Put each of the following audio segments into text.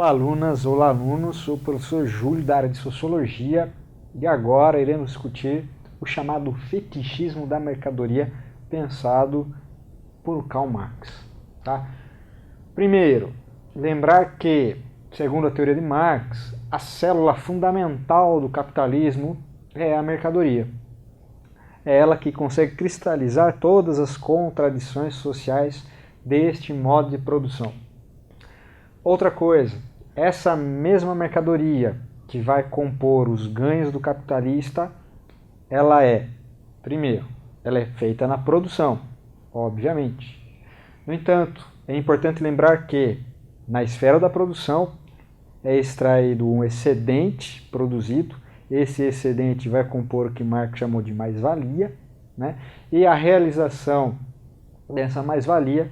Olá alunas, olá alunos, sou o professor Júlio da área de Sociologia e agora iremos discutir o chamado fetichismo da mercadoria pensado por Karl Marx. Tá? Primeiro, lembrar que, segundo a teoria de Marx, a célula fundamental do capitalismo é a mercadoria. É ela que consegue cristalizar todas as contradições sociais deste modo de produção. Outra coisa, essa mesma mercadoria que vai compor os ganhos do capitalista, ela é, primeiro, ela é feita na produção, obviamente. No entanto, é importante lembrar que, na esfera da produção, é extraído um excedente produzido, esse excedente vai compor o que Marx chamou de mais-valia, né? E a realização dessa mais-valia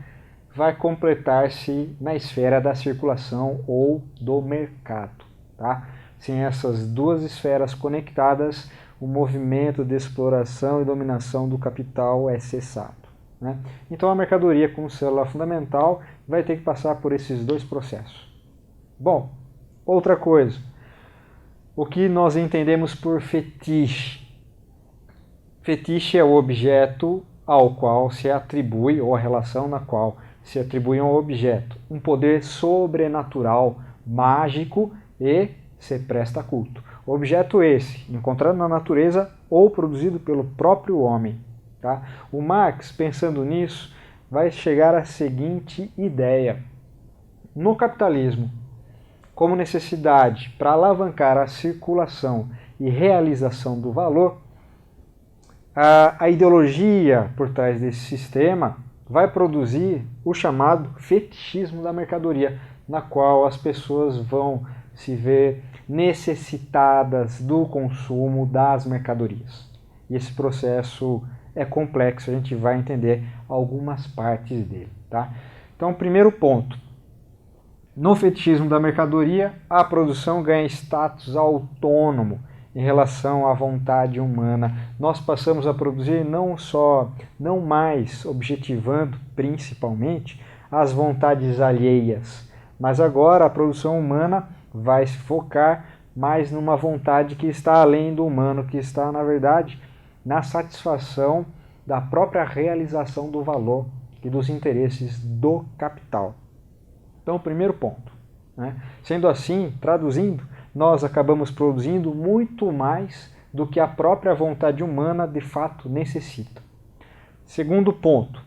vai completar-se na esfera da circulação ou do mercado. Tá? Sem essas duas esferas conectadas, o movimento de exploração e dominação do capital é cessado. Né? Então a mercadoria, como célula fundamental, vai ter que passar por esses dois processos. Bom, outra coisa, o que nós entendemos por fetiche? Fetiche é o objeto ao qual se atribui, ou a relação na qual se atribui a um objeto um poder sobrenatural, mágico e se presta culto. Objeto esse, encontrado na natureza ou produzido pelo próprio homem. Tá? O Marx, pensando nisso, vai chegar à seguinte ideia. No capitalismo, como necessidade para alavancar a circulação e realização do valor, a ideologia por trás desse sistema vai produzir o chamado fetichismo da mercadoria, na qual as pessoas vão se ver necessitadas do consumo das mercadorias. E esse processo é complexo, a gente vai entender algumas partes dele. Tá? Então, primeiro ponto. No fetichismo da mercadoria, a produção ganha status autônomo em relação à vontade humana. Nós passamos a produzir não mais objetivando principalmente as vontades alheias, mas agora a produção humana vai se focar mais numa vontade que está além do humano, que está, na verdade, na satisfação da própria realização do valor e dos interesses do capital. Então, o primeiro ponto. Né? Sendo assim, traduzindo, nós acabamos produzindo muito mais do que a própria vontade humana de fato necessita. Segundo ponto,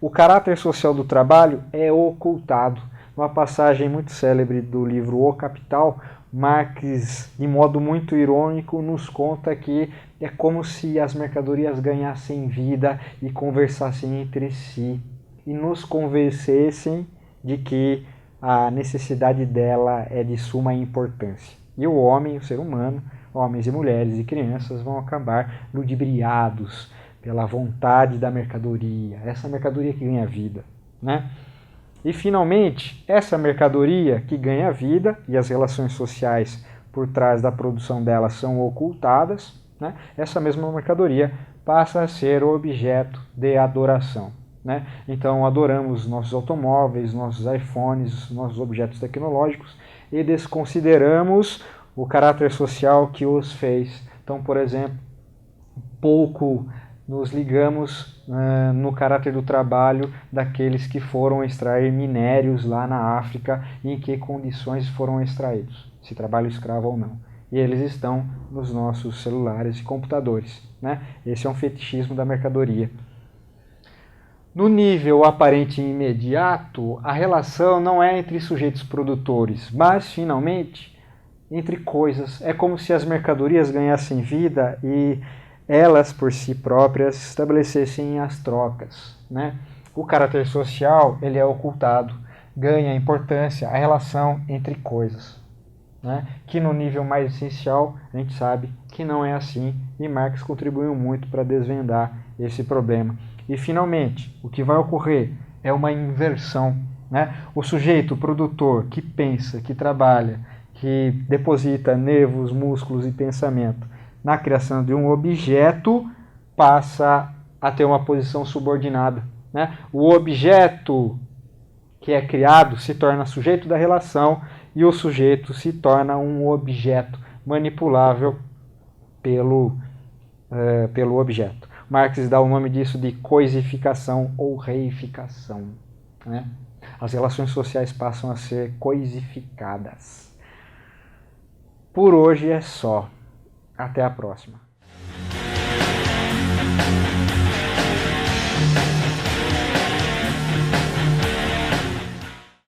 o caráter social do trabalho é ocultado. Numa passagem muito célebre do livro O Capital, Marx, de modo muito irônico, nos conta que é como se as mercadorias ganhassem vida e conversassem entre si e nos convencessem de que a necessidade dela é de suma importância. E o homem, o ser humano, homens e mulheres e crianças vão acabar ludibriados pela vontade da mercadoria, essa mercadoria que ganha vida. Né? E, finalmente, essa mercadoria que ganha vida e as relações sociais por trás da produção dela são ocultadas, né? Essa mesma mercadoria passa a ser objeto de adoração. Né? Então, adoramos nossos automóveis, nossos iPhones, nossos objetos tecnológicos e desconsideramos o caráter social que os fez. Então, por exemplo, pouco nos ligamos no caráter do trabalho daqueles que foram extrair minérios lá na África e em que condições foram extraídos, se trabalho escravo ou não. E eles estão nos nossos celulares e computadores. Né? Esse é um fetichismo da mercadoria. No nível aparente e imediato, a relação não é entre sujeitos produtores, mas, finalmente, entre coisas. É como se as mercadorias ganhassem vida e elas, por si próprias, estabelecessem as trocas. Né? O caráter social ele é ocultado, ganha importância a relação entre coisas. Né? Que no nível mais essencial, a gente sabe que não é assim, e Marx contribuiu muito para desvendar esse problema. E, finalmente, o que vai ocorrer é uma inversão. Né? O sujeito produtor que pensa, que trabalha, que deposita nervos, músculos e pensamento na criação de um objeto, passa a ter uma posição subordinada, né? O objeto que é criado se torna sujeito da relação e o sujeito se torna um objeto manipulável pelo objeto. Marx dá o nome disso de coisificação ou reificação, né? As relações sociais passam a ser coisificadas. Por hoje é só. Até a próxima.